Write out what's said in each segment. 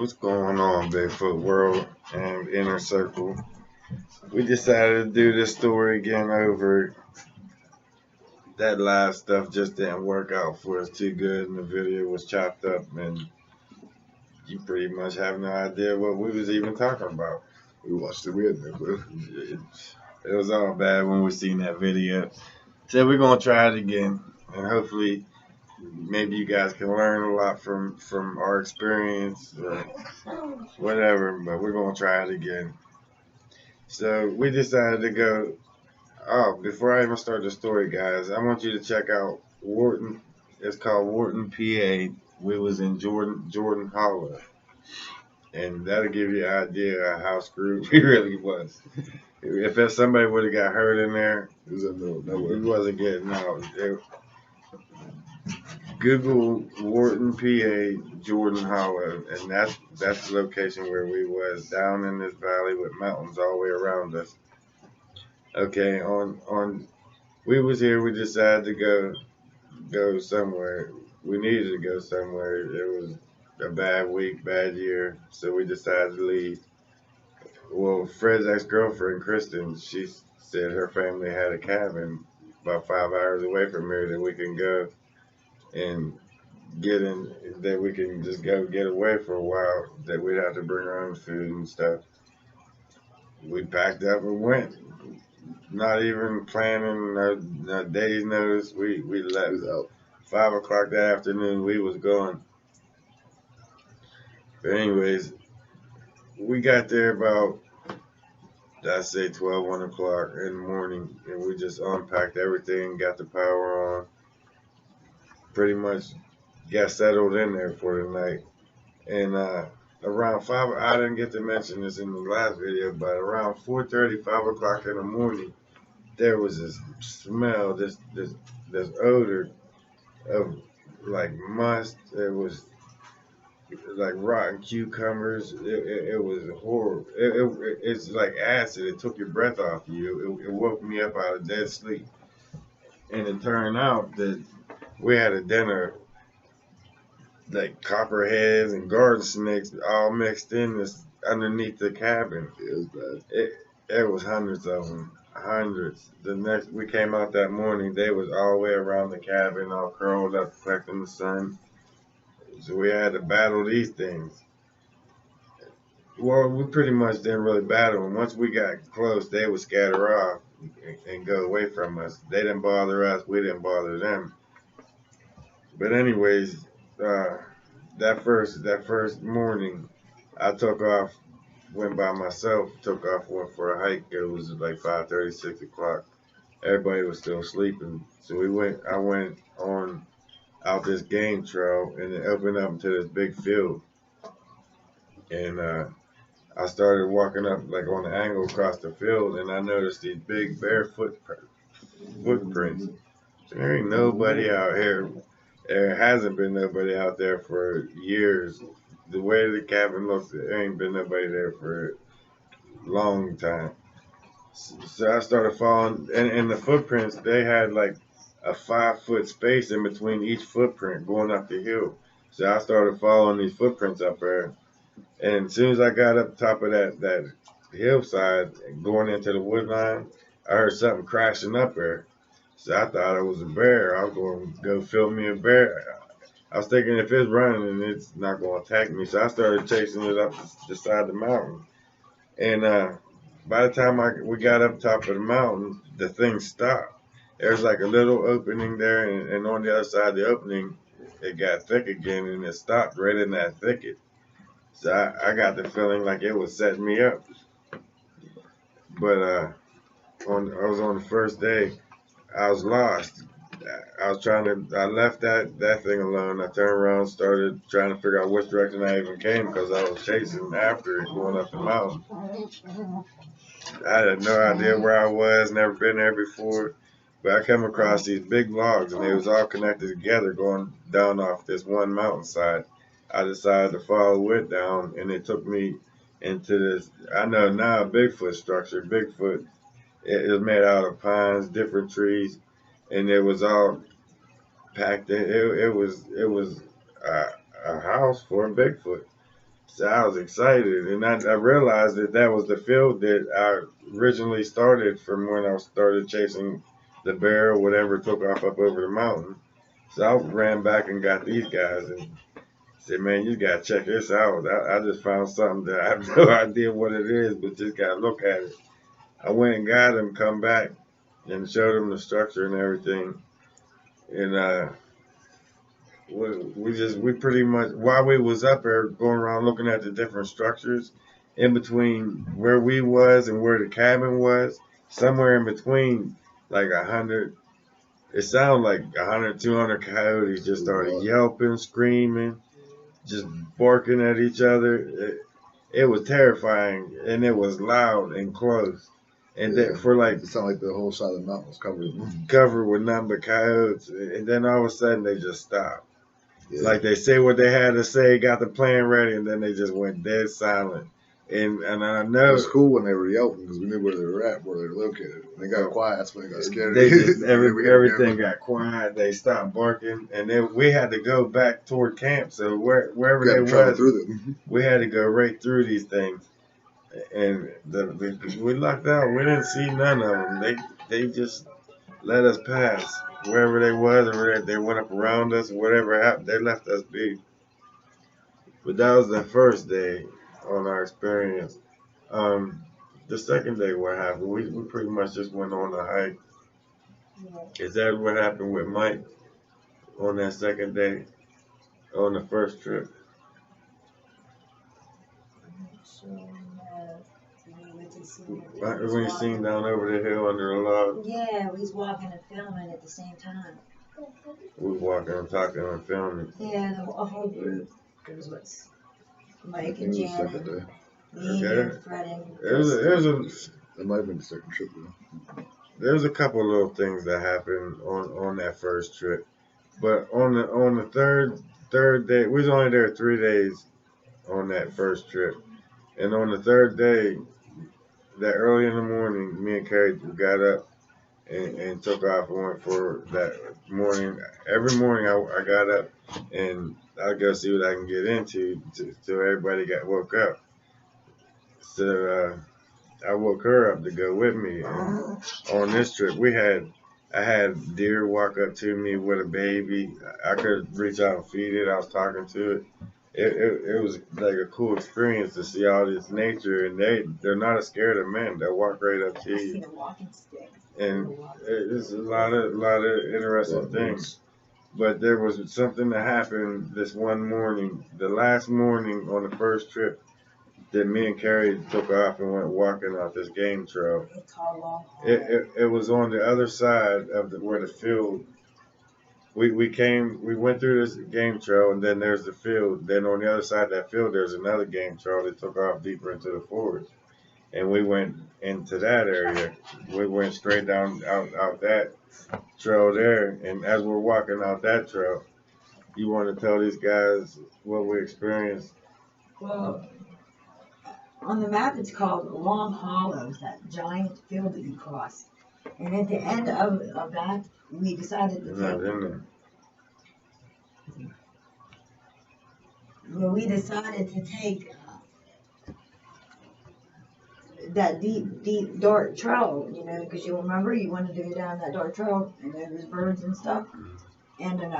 What's going on, Bigfoot world and inner circle? We decided to do this story again over. That live stuff just didn't work out for us too good, and the video was chopped up, and you pretty much have no idea what we was even talking about. We watched it. We had no clue. It was all bad when we seen that video. So we're gonna try it again, and hopefully, maybe you guys can learn a lot from our experience or whatever. But we're gonna try it again. So we decided to go. Oh, before I even start the story, guys, I want you to check out Wharton. It's called Wharton, PA. We was in Jordan Hollow, and that'll give you an idea of how screwed we really was. If somebody would have got hurt in there, It was in the middle of nowhere. we wasn't getting out. Google Wharton, PA, Jordan Hollow, and that's the location where we was, down in this valley with mountains all the way around us. Okay, we was here. We decided to go somewhere. We needed to go somewhere. It was a bad week, bad year, so we decided to leave. Well, Fred's ex-girlfriend, Kristen, she said her family had a cabin about 5 hours away from here that we can go and get in, that we can just go get away for a while, that we'd have to bring our own food and stuff. We packed up and went, not even planning a day's notice. We left. It was out. 5 o'clock that afternoon, we was gone. But anyways, we got there about, I'd say 12, 1 o'clock in the morning, and we just unpacked everything, got the power on, pretty much got settled in there for the night. And around 5, I didn't get to mention this in the last video, but around 4:30, 5 o'clock in the morning, there was this smell, this odor of like must. It was like rotten cucumbers. It was horrible. It's like acid. It took your breath off you. It woke me up out of dead sleep. And it turned out that we had a dinner, like copperheads and garden snakes all mixed in this underneath the cabin. It was bad. It was hundreds of them. Hundreds. We came out that morning, they was all the way around the cabin, all curled up, reflecting the sun. So we had to battle these things. Well, we pretty much didn't really battle them. Once we got close, they would scatter off and go away from us. They didn't bother us, we didn't bother them. But anyways, that first morning, I took off, went by myself, went for a hike. It was like 5:30, 6 o'clock. Everybody was still sleeping. So I went on out this game trail, and it opened up into this big field. And I started walking up like on an angle across the field, and I noticed these big barefoot footprints. So there ain't nobody out here. There hasn't been nobody out there for years. The way the cabin looks, there ain't been nobody there for a long time. So I started following, and the footprints, they had like a 5-foot space in between each footprint going up the hill. So I started following these footprints up there. And as soon as I got up top of that hillside and going into the wood line, I heard something crashing up there. So I thought it was a bear. I was going to go film me a bear. I was thinking if it's running, it's not going to attack me. So I started chasing it up the side of the mountain. And by the time we got up top of the mountain, the thing stopped. There's like a little opening there, and on the other side of the opening, it got thick again, and it stopped right in that thicket. So I got the feeling like it was setting me up. But I was on the first day. I was lost. I left that thing alone. I turned around, started trying to figure out which direction I even came, because I was chasing after it going up the mountain. I had no idea where I was, never been there before. But I came across these big logs, and they was all connected together going down off this one mountainside. I decided to follow it down, and it took me into this, I know now, Bigfoot structure. Bigfoot, it was made out of pines, different trees, and it was all packed in. It was a house for a Bigfoot. So I was excited, and I realized that was the field that I originally started from when I started chasing the bear or whatever took off up over the mountain. So I ran back and got these guys and said, "Man, you gotta check this out. I just found something that I have no idea what it is, but just gotta look at it." I went and got them, come back, and showed them the structure and everything, and we pretty much while we was up there going around looking at the different structures in between where we was and where the cabin was, somewhere in between, like 100, it sounded like 100, 200 coyotes just started yelping, screaming, just barking at each other. It was terrifying, and it was loud and close. And Yeah, that for like it sounded like the whole side of the mountain was covered. covered with nothing but coyotes, and then all of a sudden they just stopped. Yeah. Like they say what they had to say, got the plan ready, and then they just went dead silent. And I It know was cool when they were yelping because we knew where they were at, where they were located. When they got quiet, that's when they got scared. they just Yeah, we got everything camera. got quiet. They stopped barking, and then we had to go back toward camp. So wherever We got they to travel was, through them. we had to go right through these things. And we lucked out. We didn't see none of them. They just let us pass wherever they was, or they went up around us, or whatever happened. They left us be. But that was the first day on our experience. Um, the second day, what happened? We pretty much just went on a hike. Is that what happened with Mike on that second day on the first trip? When you seen down over the hill under the log? Yeah, we was walking and filming at the same time. We was walking and talking and filming. Yeah, a whole group. There was what's Mike and It was the Janet, second day. me and Fred and That might have been the second trip, though. There's a couple little things that happened on that first trip, but on the third day, we was only there 3 days on that first trip, and on the third day, that early in the morning, me and Kerri got up and took off and went for that morning. Every morning I got up and I go see what I can get into till everybody got woke up. So I woke her up to go with me. And on this trip, I had deer walk up to me with a baby. I could reach out and feed it. I was talking to it. It was like a cool experience to see all this nature, and they're not scared of men. They'll walk right up to I you. seen a walking stick. And it's a lot of interesting things. But there was something that happened this one morning, the last morning on the first trip, that me and Kerri took off and went walking off this game trail. It's called Long Haul. It was on the other side of where the field. We went through this game trail, and then there's the field. Then on the other side of that field, there's another game trail that took off deeper into the forest. And we went into that area. We went straight down out that trail there. And as we're walking out that trail, you want to tell these guys what we experienced? Well, on the map it's called Long Hollows, that giant field that you cross. And at the end of that, we decided to Not take. in there. Well, we decided to take that deep, dark trail, because you remember you wanted to go down that dark trail, and there was birds and stuff. And then,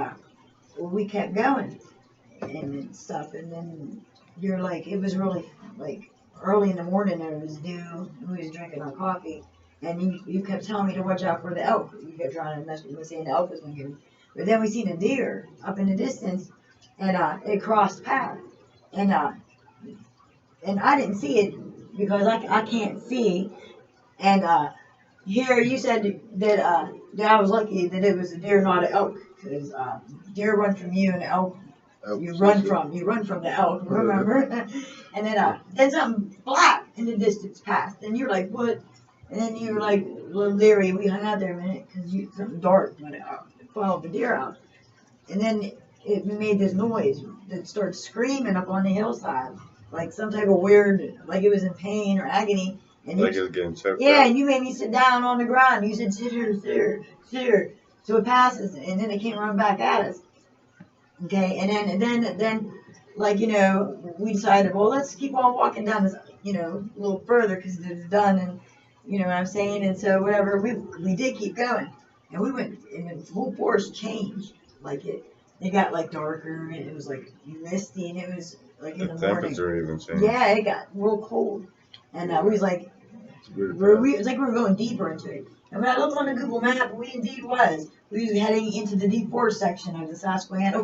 we kept going and stuff, and then you're like, it was really like early in the morning, and it was dew, and we was drinking our coffee, and you kept telling me to watch out for the elk. You kept trying to mess with me saying the elk was going to get me. But then we seen a deer up in the distance, and it crossed path, and I didn't see it because I can't see, and here you said that I was lucky that it was a deer, not an elk, because deer run from you, and elk you run from the elk, remember? And then something black in the distance passed, and you're like, what? And then you were like, a little leery. We hung out there a minute because something dark went out, followed the deer out, and then it made this noise that started screaming up on the hillside, like some type of weird, like it was in pain or agony. And Like it was getting choked yeah, up. and you made me sit down on the ground. You said, sit here, sit here, sit here. So it passes, and then it came running back at us. Okay, and then like, we decided, well, let's keep on walking down this, a little further because it's done, and you know what I'm saying. And so whatever, we did keep going, and we went, and the whole forest changed. Like it got like darker, and it was like misty, and it was like in The the morning. temperature even changed. Yeah, it got real cold, and we was like, it was like we were going deeper into it. And when I looked on the Google map, we indeed was. We was heading into the deep forest section of the Susquehanna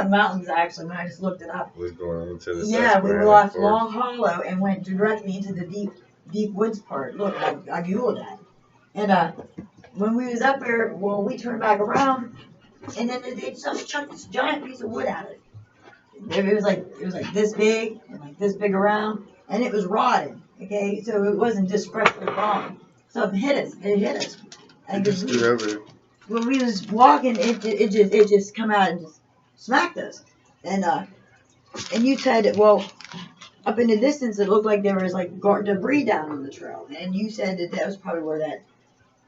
Mountains, actually, when I just looked it up. We was going into the Yeah, we Susquehanna left Forest. Long Hollow and went directly into the deep woods part. Look, I Googled that. And when we was up there, well, we turned back around, and then they just chucked this giant piece of wood at it. It was like this big, and like this big around, and it was rotted. Okay, so it wasn't just freshly gone. Something hit us. It hit us. And Just get over it. when we was walking, it just come out and just smacked us. And you said, well, up in the distance, it looked like there was like debris down on the trail. And you said that was probably where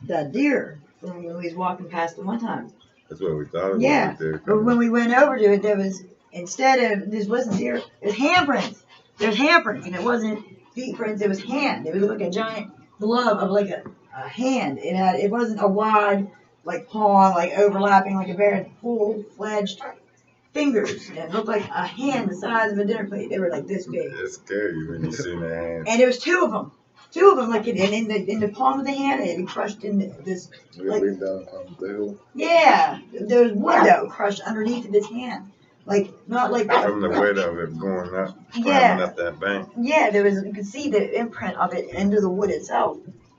that deer from when we was walking past it one time. That's what we thought it was. Yeah, There. but when we went over to it, there was, instead of, this wasn't deer, it was handprints. There's handprints, and it wasn't feet prints, it was hand. It was like a giant glove of like a hand. It wasn't a wide, like paw, like overlapping like a bear. It had full-fledged fingers. And it looked like a hand the size of a dinner plate. They were like this big. It's scary when you see the hand. And there was two of them. Two of them, like in the palm of the hand, it had crushed in this. We Like, leaned down on the hill. yeah, there was wood though crushed underneath of his hand, like not like From the weight of it going up, climbing Yeah. up that bank. Yeah, there was, you could see the imprint of it into the wood itself,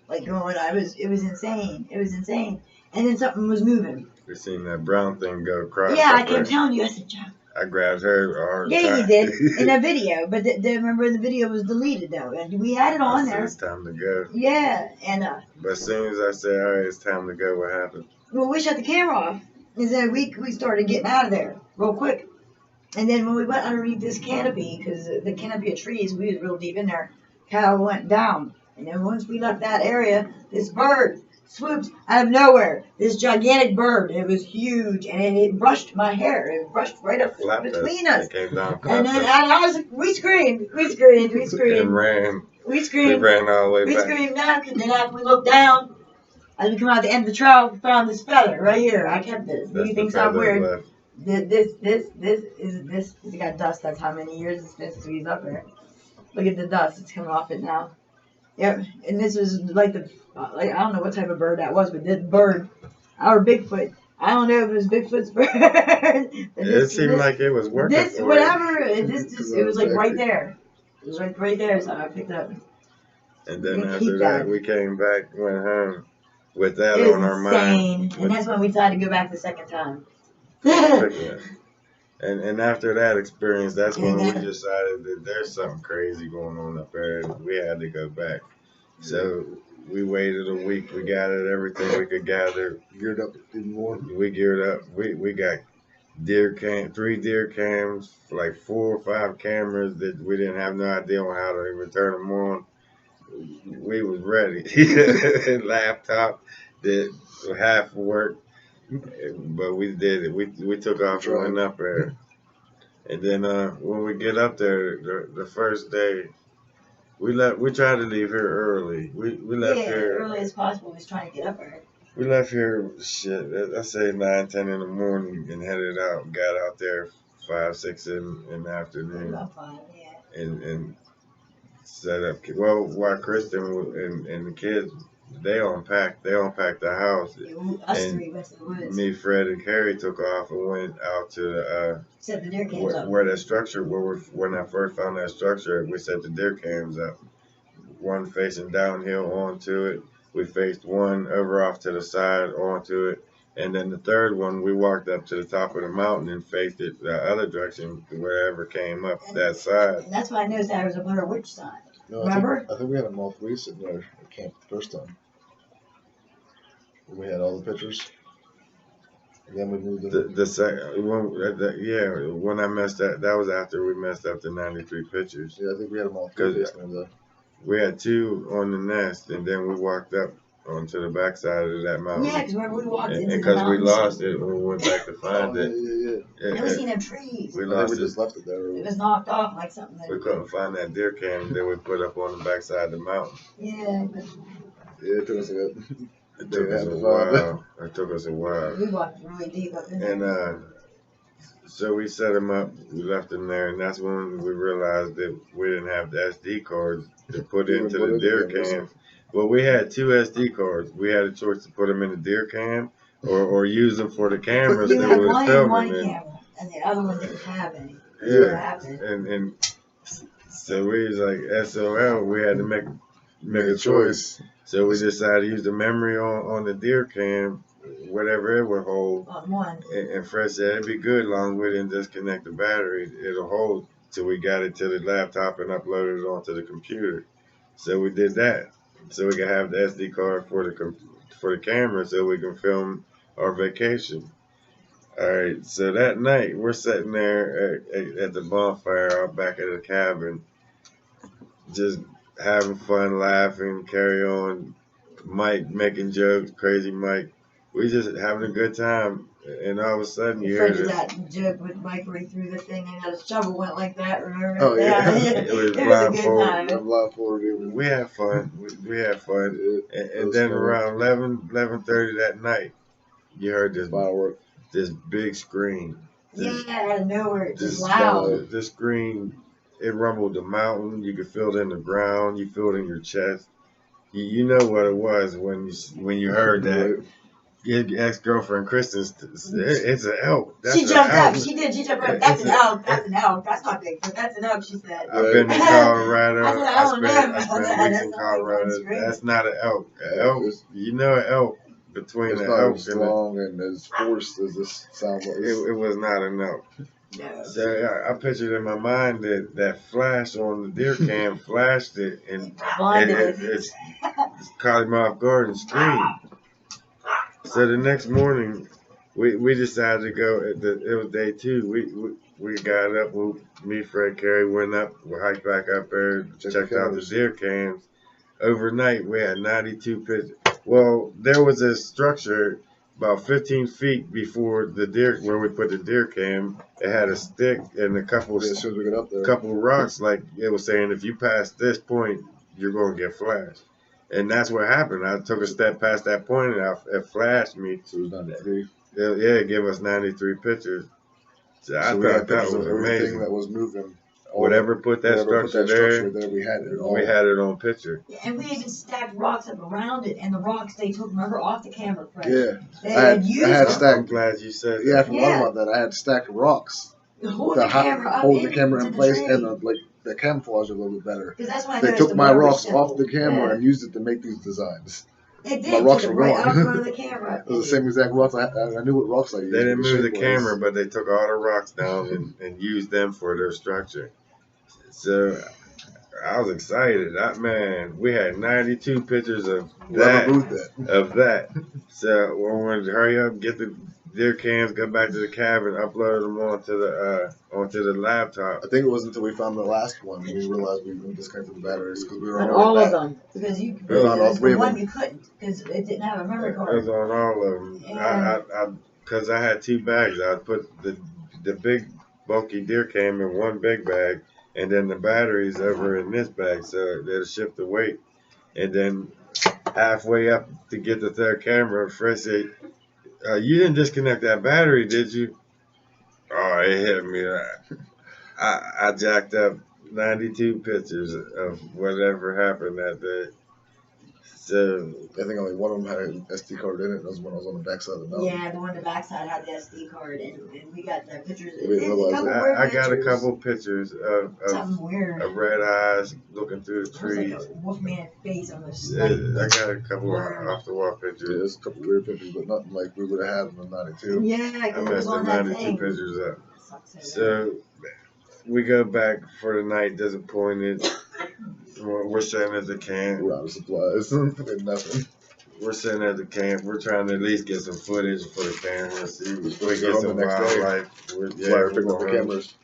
like going. It was insane. It was insane. And then something was moving. We seen that brown thing go across. Yeah, I up there. kept telling you. I said, John. I grabbed her all the Yeah, time. you did in that video, but remember the video was deleted though, and we had it on I said, there. it's time to go. Yeah, and But as soon as I said, all right, it's time to go, what happened? well, we shut the camera off, and then we started getting out of there real quick. And then when we went underneath this canopy, because the canopy of trees, we was real deep in there, Kyle went down. And then once we left that area, this bird swoops out of nowhere. This gigantic bird. It was huge, and it brushed my hair. It brushed right up Flapped between us. us. It came down, And then we screamed. and ran. We We screamed. ran all the way We back. screamed now, and then after we looked down, as we come out the end of the trail, we found this feather right here. I kept this. That's You the think so feather weird? left. This got dust. That's how many years it's been since we was up there. Look at the dust. It's coming off it now. Yep. And this was like I don't know what type of bird that was, but this bird, our Bigfoot. I don't know if it was Bigfoot's bird. It seemed like it was working This for whatever. It was like right there. It was right there. So I picked up. it. And then We after keep that, that. we came back, went home with that It on our was mind. insane, and that's when we decided to go back the second time. And after that experience, that's when we Mhm. decided that there's something crazy going on up there, and we had to go back. So we waited a week. We gathered everything we could gather. Geared up even more. We geared up. We got 3 deer cams, like 4 or 5 cameras that we didn't have no idea on how to even turn them on. We was ready. Laptop did half work, but we did it. We took off and went up there. And then when we get up there, the first day, we tried to leave here early. We left here. Early as possible. We was trying to get up there. We left here, shit, I say 9, 10 in the morning and headed out. Got out there 5, 6 in the afternoon About 5, yeah. and set up. Well, while Kristen and the kids, they unpacked the house. Us And 3 went to the woods. Me, Fred, and Kerri took off and went out to the Set the deer cams up. where that structure, when I first found that structure, we set the deer cams up. One facing downhill onto it. We faced one over off to the side onto it. And then the third one, we walked up to the top of the mountain and faced it the other direction, wherever came up that side. And that's why I noticed there was a Blair Witch sign. No, Remember? I think we had them all 3 sitting there at camp the first time. We had all the pictures. And then we moved them. The second one, when I messed up, that was after we messed up the 93 pictures. Yeah, I think we had them all 3 'Cause- facing them though. We had 2 on the nest, and then we walked up onto the backside of that mountain. Yeah, because remember we walked And into the because we mountains. lost it when we went back to find Oh, it. yeah. And we seen them trees. We I think lost we it. just left it there. It was knocked off like something. We couldn't find that deer cam that we put up on the backside of the mountain. Yeah, but Yeah, it took us a It day took and a us half a to find it. while. It took us a while. we walked really deep up in there. And so we set them up. We left them there, and that's when we realized that we didn't have the SD cards to put Yeah, we into put the in the deer cameras. cam. Well, we had 2 SD cards. We had a choice to put them in the deer cam or use them for the cameras You that had we was one in filming. one camera, and the other one didn't have any. That's what Yeah, happened. and so we was like SOL. We had to make a choice. So we decided to use the memory on the deer cam, whatever it would hold. On one. And Fred said it'd be good as long as we didn't disconnect the battery. It'll hold till we got it to the laptop and uploaded it onto the computer. So we did that, so we could have the SD card for the camera, so we can film our vacation. All right. So that night we're sitting there at the bonfire out back at the cabin, just having fun, laughing, carry on. Mike making jokes, crazy Mike. We just having a good time, and all of a sudden you hear Fred did this. that joke with Mike where he threw the thing and the shovel went like that, remember? Oh, yeah. It was It was a good blindfold. time. I'm blindfolded. We had fun. We had fun, It and was then fun. around 11:30 that night, you heard Firework. this big scream. Yeah, out of nowhere, just Just loud. This scream, it rumbled the mountain. You could feel it in the ground. You feel it in your chest. You know what it was when you heard that. Your ex-girlfriend Kristen, it's an elk. She jumped elk. up. She did. She jumped up. That's an elk. That's an elk. That's not Bigfoot. That's an elk, she said. I've been in Colorado. I said, I don't know. I spent weeks That's in not Colorado. like one That's not an elk. An elk, you know, an elk between It's the not elk as and strong and as forced as this sound was. it was not an elk. No. So I pictured in my mind that flash on the deer cam flashed it and Blinded. it caught him off guard and screamed. So the next morning, we decided to go. It was day 2. We got up. Me, Fred, Kerri went up. We hiked back up there, checked out the deer cams. Overnight, we had 92 pictures. Well, there was a structure about 15 feet before the deer, where we put the deer cam. It had a stick and a couple As soon as we get up there. couple rocks, like it was saying, if you pass this point, you're gonna get flashed. And that's what happened. I took a step past that point, and it flashed me. So it was 93. Yeah, it gave us 93 pictures. So I So we thought had that pictures was of everything amazing. that was moving. Whatever put that structure there, we had it all. we had it on picture. Yeah, and we even stacked rocks up around it, and the rocks they took, remember, off the camera, Fred. Yeah. They I had used I'm glad you said Yeah, I that. forgot about that. I had to stack rocks. hold to the camera up hold the camera in into place the and tree. like the camouflage a little bit better. Because that's when I They noticed took the my blur was rocks off the simple. camera Yeah. and used it to make these designs. They did. My rocks took it were right gone. out in front of the camera. It was the same exact rocks. I knew what rocks I used. They didn't move the shape was. camera, but they took all the rocks down and used them for their structure. So I was excited. We had 92 pictures of Whoever moved that. So we wanted to hurry up, get the deer cams, go back to the cabin, upload them onto the laptop. I think it wasn't until we found the last one we realized we disconnected the batteries because we were On on all of that. them. Because you It was on all three the of one them. you couldn't because it didn't have a memory It was card. on all of them. Yeah. Because I had 2 bags. I put the big bulky deer cam in one big bag, and then the batteries over in this bag, so they'll shift the weight. And then halfway up to get the third camera, Fred said, "You didn't disconnect that battery, did you?" Oh, it hit me. I jacked up 92 pictures of whatever happened that day. So I think only one of them had an SD card in it. That was when I was on the backside of the mountain. Yeah, the one on the backside had the SD card, and we got the pictures. We didn't realize couple that. weird I got a pictures. couple pictures Something weird. of red eyes looking through the It was like trees. a Wolfman face on the Yeah, snake. I got a couple off the wall Yeah, pictures. there's a couple weird pictures, but nothing like we would have had in the 92. Yeah, I because it was messed on the that 92 thing. pictures up. Sucks so bad. So we go back for the night, disappointed. We're sitting at the camp. We're out of supplies. And nothing. We're sitting at the camp. We're trying to at least get some footage for the camera. See if we We're get on some the next day. wildlife. That's why we're picking up the going. cameras.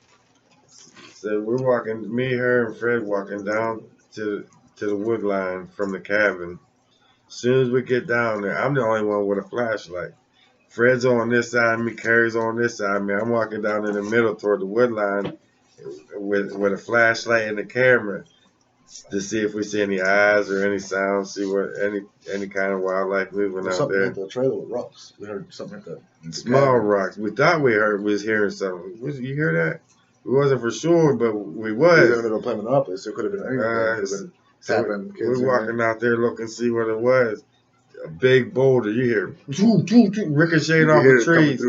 So we're walking, me, her, and Fred walking down to the wood line from the cabin. soon as we get down there, I'm the only one with a flashlight. Fred's on this side of me, Kerri's on this side of me. I'm walking down in the middle toward the wood line with a flashlight and a camera to see if we see any eyes or any sounds, see what any kind of wildlife moving There's out something there. at the trailer with rocks. We heard something like that. Small rocks. We thought we was hearing something. You hear that? We wasn't for sure, but we We was in the was. middle of playing Monopoly, so it could have been anything. Could have been So tapping kids. we're walking out there looking to see what it was. A big boulder. You hear ricocheting off the trees.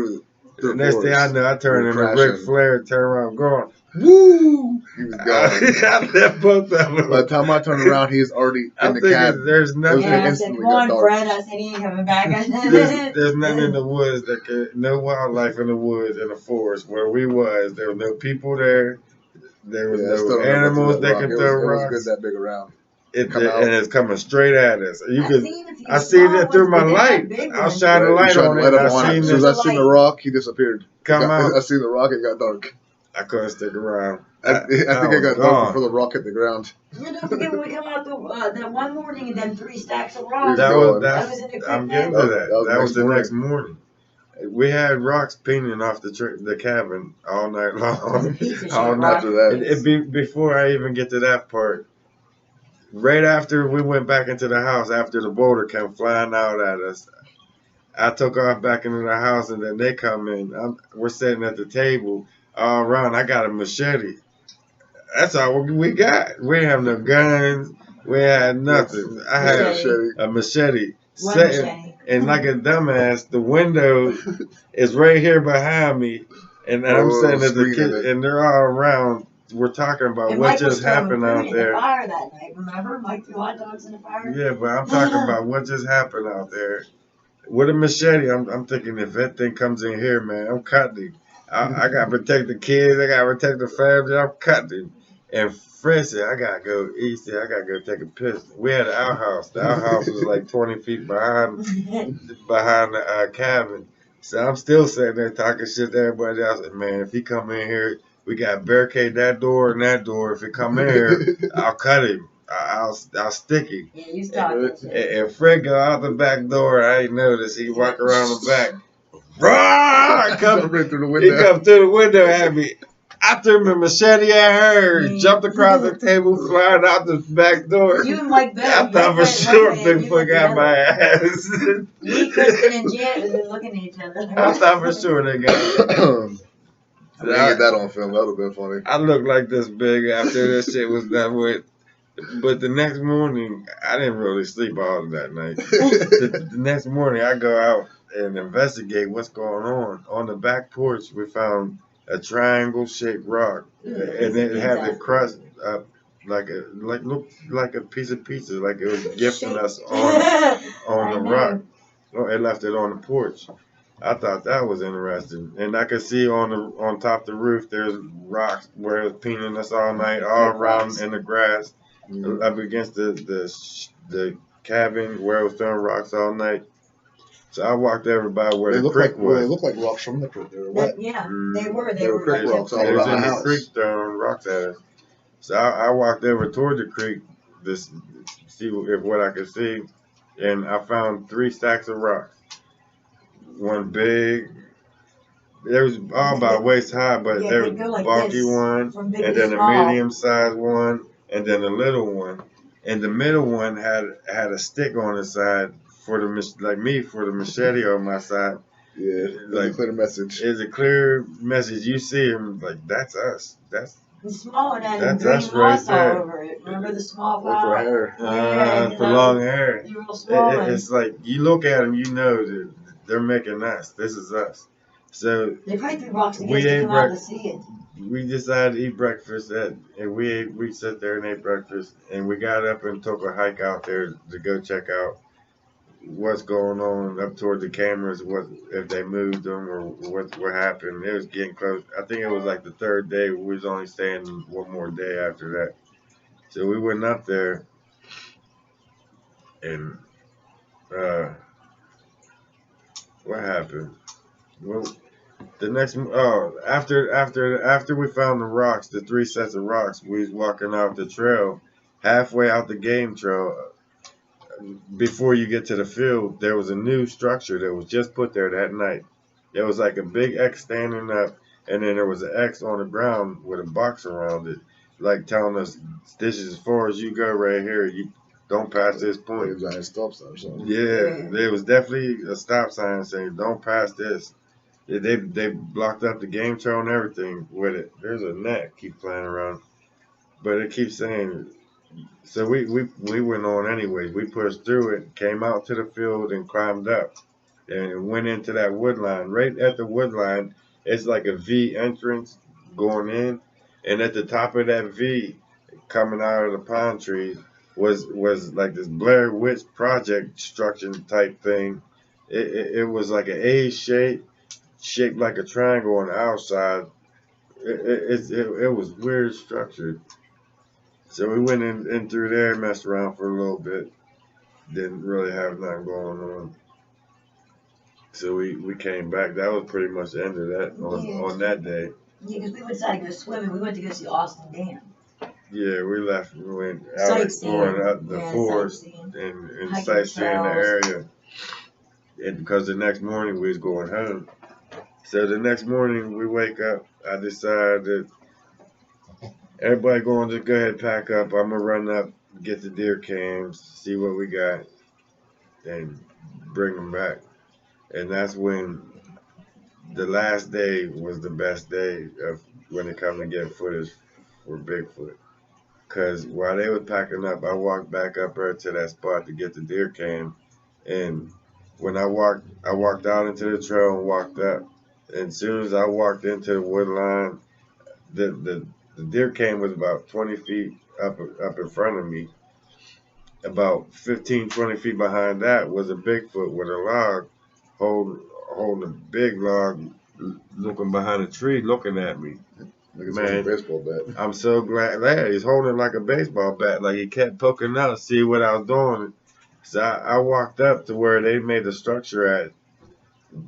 The next thing I know, I turn into Ric Flair, turn around, going, woo! He was gone. I left both of them. By the time I turned around, he was already in the cabin. There's nothing. Yeah, I said, come on, Fred. I said, he ain't coming back. There's nothing in the woods no wildlife in the woods in the forest where we was. There were no people there. There was no animals that could throw rocks. It was good that big around. And it's coming straight at us. I seen it through my light. I shine a light on it. As soon as I seen the rock, he disappeared. I seen the rock, it got dark. I couldn't stick around. I think it got dark before the rock hit the ground. You don't forget when we come out that one morning and then 3 stacks of rocks. That was in the I'm getting to that. That was the next morning. We had rocks pinging off the cabin all night long. All night after that. Before I even get to that part, right after we went back into the house, after the boulder came flying out at us, I took off back into the house, and then they come in. We're sitting at the table all around. I got a machete. That's all we got. We didn't have no guns. We had nothing. I had a machete. And like a dumbass, the window is right here behind me, and I'm sitting at the kitchen, and they're all around. We're talking about what just happened out there. The fire that night, remember? Mike threw hot dogs in the fire. Yeah, but I'm talking about what just happened out there. With a machete, I'm thinking if that thing comes in here, man, I'm cutting him. I gotta protect the kids. I gotta protect the family. I'm cutting him. And Fred said, I gotta go east. I gotta go take a piss. We had an outhouse. The outhouse was like 20 feet behind the cabin. So I'm still sitting there talking shit to everybody else. And man, if he come in here, we gotta barricade that door and that door. If he come in here, I'll cut him. I'll stick him. Yeah, you started. And Fred go out the back door. I ain't noticed. He walk around the back. Rah! He come through the window at me. I threw my machete at her, jumped across the table, flying out the back door. You and Mike I thought for sure Bigfoot got my ass. We could have been in jail looking at each other. I thought for sure they got it. I didn't get that on film. That would have been funny. I looked like this big after this shit was done with. But the next morning, I didn't really sleep all of that night. The next morning, I go out and investigate what's going on. On the back porch, we found a triangle-shaped rock, and it had the crust up looked like a piece of pizza, like it was gifting us on the rock. Oh, it left it on the porch. I thought that was interesting, and I could see on top of the roof there's rocks where it was pinging us all night, all around in the grass, up against the cabin where it was throwing rocks all night. So I walked everybody where the creek was. They looked like rocks from the creek. They were wet. Yeah, they were. They were creek rocks all It was around in the the house. creek throwing rocks at us. So I walked over toward the creek to see if what I could see, and I found 3 stacks of rocks. One big, it was all about waist high, but there was a bulky one, and then a medium-sized one, and then a little one. And the middle one had a stick on the side for the machete on my side. Yeah, like a clear message. It's a clear message. You see him like that's us. That's the small one had that's green us right moss all there. over it. Remember the small Look for flower? hair. For long hair. The real small one. It's like you look at them, you know that they're making us. This is us. So they probably threw rocks against to come out to see it. we decided to eat breakfast and we sat there and ate breakfast, and we got up and took a hike out there to go check out what's going on up toward the cameras, what if they moved them or what happened. It was getting close. I think it was like the 3rd day. We was only staying one more day after that. So we went up there and what happened? Well, the next after we found the rocks, the 3 sets of rocks, we was walking out the trail. Halfway out the game trail, before you get to the field, there was a new structure that was just put there that night. There was like a big X standing up, and then there was an X on the ground with a box around it, like telling us this is as far as you go right here. You don't pass this point. It was a stop sign or something. Yeah, there was definitely a stop sign saying don't pass this. They blocked up the game trail and everything with it. There's a net keep flying around, but it keeps saying. So we went on anyways. We pushed through it, came out to the field and climbed up, and went into that wood line. Right at the wood line, it's like a V entrance going in, and at the top of that V, coming out of the pine trees, was like this Blair Witch Project structure type thing. It was like an A shape, shaped like a triangle on the outside. It was weird structured. So we went in through there, messed around for a little bit. Didn't really have nothing going on. So we came back. That was pretty much the end of that on that day. Yeah, because we decided to go swimming. We went to go see Austin Dam. Yeah, we left. We went out exploring the forest and sightseeing the area. And because the next morning we was going home. So the next morning we wake up. I decided that everybody going to go ahead and pack up. I'm gonna run up, get the deer cams, see what we got, and bring them back. And that's when the last day was the best day of when it comes to getting footage for Bigfoot. Cause while they was packing up, I walked back up there to that spot to get the deer cam, and when I walked out into the trail and walked up. And as soon as I walked into the wood line, the deer cam was about 20 feet up in front of me. About 15, 20 feet behind that was a Bigfoot with a log, holding a big log, looking behind a tree, looking at me. Like it's a baseball bat. I'm so glad he's holding like a baseball bat. Like he kept poking out, see what I was doing. So I walked up to where they made the structure at,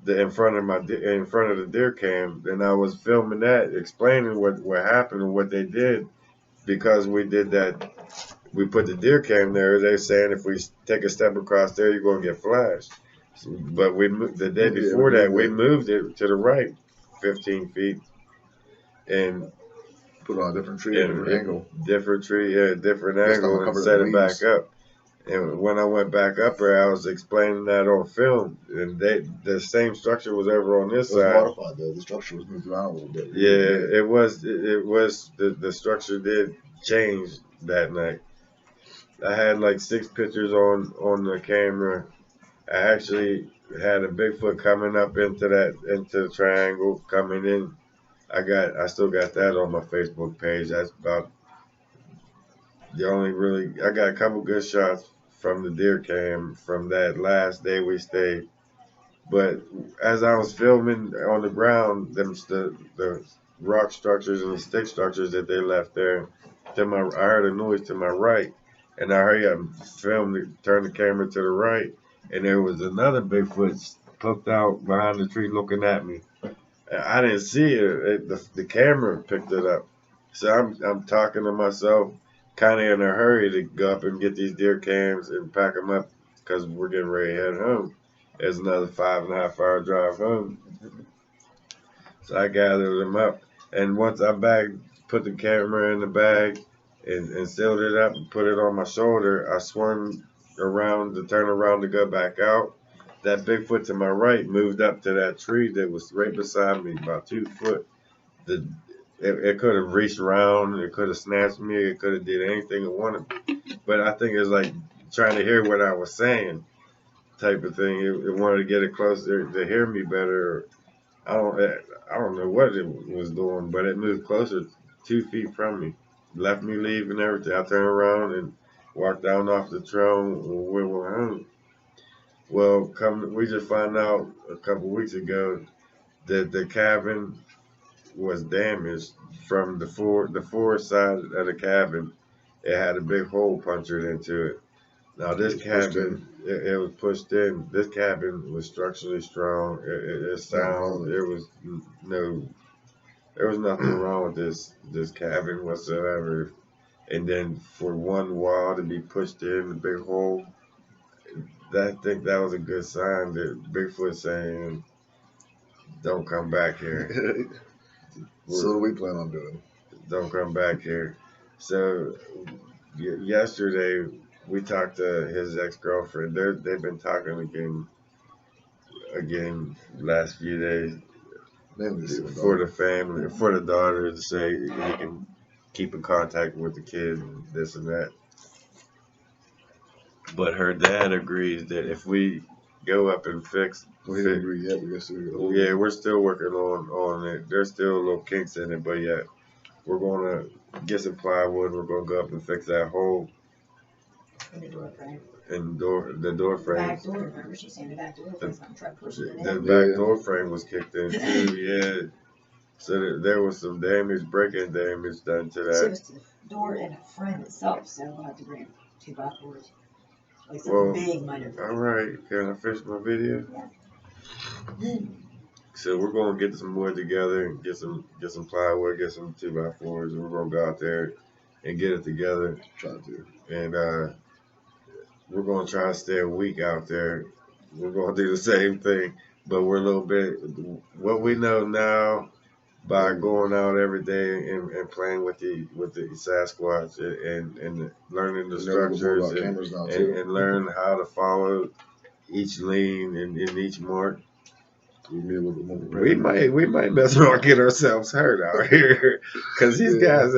in front of the deer cam, and I was filming that, explaining what happened and what they did, because we did that. We put the deer cam there. They're saying if we take a step across there, you're gonna get flashed. But the day before that, we moved it to the right, 15 feet, and put on a different tree, different angle, different angle, and set it back up. And when I went back up there, I was explaining that on film, and the same structure was over on this side. It was modified though. The structure was moved around a little bit. Yeah, it was. The structure did change that night. I had like 6 pictures on the camera. I actually had a Bigfoot coming up into the triangle coming in. I still got that on my Facebook page. That's about the only really. I got a couple good shots from the deer cam from that last day we stayed. But as I was filming on the ground, the rock structures and the stick structures that they left there, I heard a noise to my right, and I heard him turn the camera to the right, and there was another Bigfoot poked out behind the tree looking at me. I didn't see it. The camera picked it up. So I'm talking to myself, kind of in a hurry to go up and get these deer cams and pack them up because we're getting ready to head home. There's another 5.5 hour drive home. So I gathered them up. And once I put the camera in the bag and sealed it up and put it on my shoulder, I swung around to turn around to go back out. That Bigfoot to my right moved up to that tree that was right beside me, about 2 foot. It could have reached around, it could have snatched me, it could have did anything it wanted. But I think it was like trying to hear what I was saying type of thing. It wanted to get it closer to hear me better. I don't know what it was doing, but it moved closer 2 feet from me. Left me leave and everything. I turned around and walked down off the trail and we went home. Well, we just found out a couple weeks ago that the cabin was damaged from the forest side of the cabin. It had a big hole punctured into it. Now this cabin, it was pushed in. This cabin was structurally strong. It sound. There was nothing wrong with this cabin whatsoever. And then for one wall to be pushed in, the big hole, I think that was a good sign that Bigfoot saying, "Don't come back here. So do we plan on doing? Don't come back here." So yesterday we talked to his ex-girlfriend. They've been talking again last few days for the family, for the daughter to say he can keep in contact with the kids and this and that. But her dad agrees that if we go up and fix, We didn't agree yet. We guess yeah, we're still working on it. There's still little kinks in it, but yeah, we're gonna get some plywood. We're gonna go up and fix that hole In the door frame. in the door frame. Back door, remember she saying the back door was not trying to push it in. The back door frame was kicked in too. Yeah, so there was some damage, break-in damage done to So it that. was the door and the frame itself, so we'll have to bring 2x4s. Like some Well, big minor. All right, can I finish my video? Yeah. So we're gonna get some wood together and get some plywood, get some 2x4s, and we're gonna go out there and get it together. Try to. And we're gonna try to stay a week out there. We're gonna do the same thing, but we're a little bit what we know now by going out every day and playing with the Sasquatch and learning the structures and learn how to follow each lean and each mark. We might mess around and get ourselves hurt out here because these guys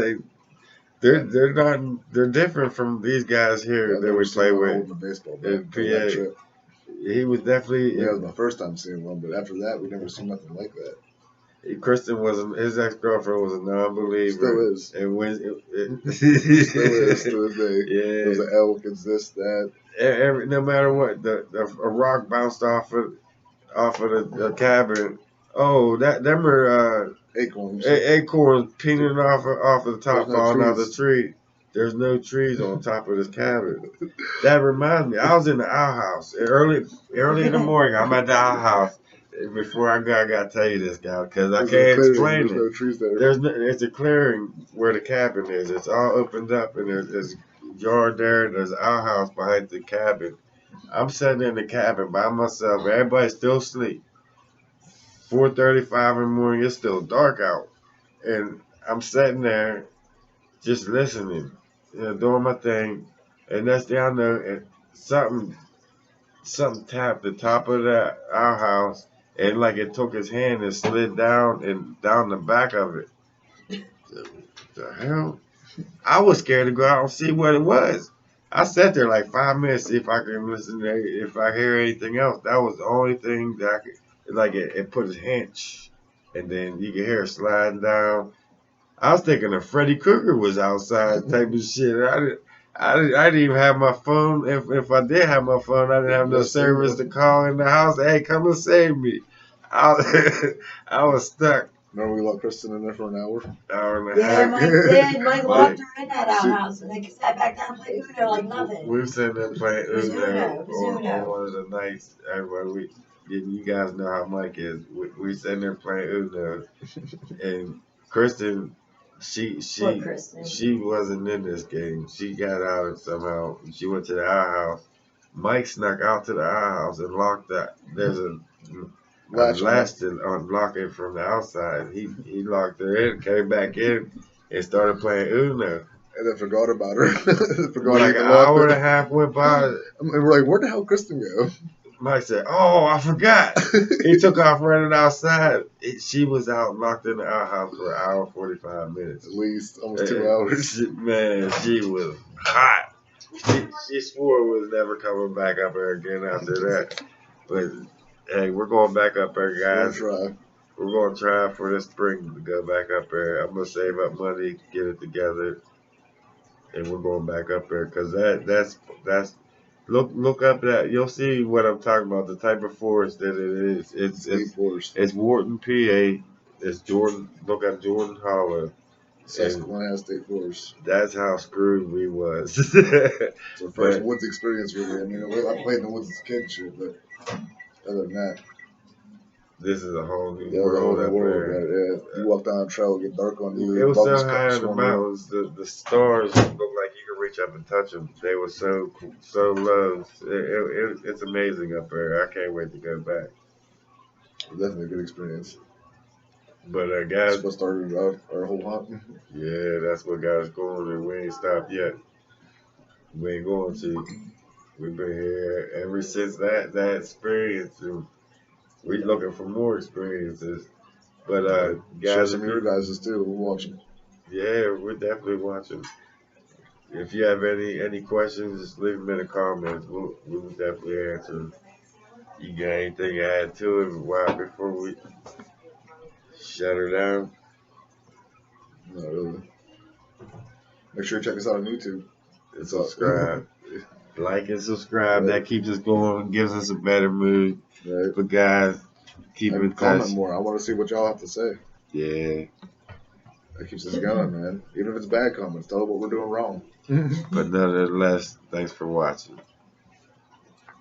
they're different from these guys here that we play with. Yeah, He was definitely. Yeah, it was my first time seeing one, but after that, we never seen nothing like that. Kristen his ex-girlfriend was a non-believer. Still is. And when Still is to this day. Yeah. There's an elk, it's this, that. No matter what, a rock bounced off of the cabin. Oh, them are Acorns. Acorns peeling off of the top, falling out of the tree. There's no trees on top of this cabin. That reminds me, I was in the outhouse early in the morning. I'm at the outhouse. Before I gotta tell you this, guy, because I can't explain it. No trees there. It's a clearing where the cabin is. It's all opened up, and there's a yard there. There's an outhouse behind the cabin. I'm sitting in the cabin by myself. Everybody's still asleep. 4:35 in the morning. It's still dark out, and I'm sitting there just listening, doing my thing. And next thing I know, something tapped the top of that outhouse. And like it took his hand and slid down the back of it. The hell? I was scared to go out and see what it was. I sat there like 5 minutes, see if I can listen to if I hear anything else. That was the only thing that I could, like it put his hand, and then you could hear it sliding down. I was thinking a Freddy Krueger was outside type of shit. I didn't even have my phone. If I did have my phone, I didn't have no service to call in the house. Hey, come and save me. I was stuck. Remember we locked Kristen in there for an hour? Hour and a half. Yeah, Mike did. Mike locked her in that outhouse, and they sat back down and played Uno like nothing. We've sitting there playing Uno on Uno. one of the nights. Everybody, you guys know how Mike is. We sitting there playing Uno, and Kristen, she wasn't in this game. She got out somehow. She went to the outhouse. Mike snuck out to the outhouse and locked that. There's a latch to unlock it from the outside. He locked her in, came back in, and started playing Uno. And then forgot about her. Like an hour and a half went by. And we're like, where the hell Kristen go? Mike said, "Oh, I forgot." He took off running outside. She was out locked in the outhouse for an hour 45 minutes. At least almost 2 hours. Man, she was hot. She swore we was never coming back up there again after that. But hey, we're going back up there, guys. We're going to try for this spring to go back up there. I'm going to save up money, get it together, and we're going back up there because that's look up that. You'll see what I'm talking about, the type of forest that it is. It's Wharton, PA. It's Jordan. Look at Jordan Hollow. Susquehanna State Forest. That's how screwed we was. It's our first woods experience, really. I mean, I played in the woods as a kid, shit, but other than that, this is a whole new world up there. Yeah. You walk down a trail, it get dark on you. It was so high in the mountains, the stars look like you can reach up and touch them. They were so low. It's amazing up there. I can't wait to go back. Definitely a good experience. But That's guys, what started out our whole hunt. yeah, that's what got us going, and we ain't stopped yet. We ain't going to. We've been here ever since that experience, and we're looking for more experiences. But Share guys, some if of your you, guys' too. We'll watch them. yeah, we're definitely watching. If you have any questions, just leave them in the comments. We'll definitely answer 'em. You got anything to add to it? Wow, before we shut her down. Not really. Make sure you check us out on YouTube. And subscribe. Like and subscribe. That keeps us going, gives us a better mood. Right. But guys, keep in touch. Comment more. I want to see what y'all have to say. Yeah. That keeps us going, man. Even if it's bad comments, tell us what we're doing wrong. But nonetheless, thanks for watching.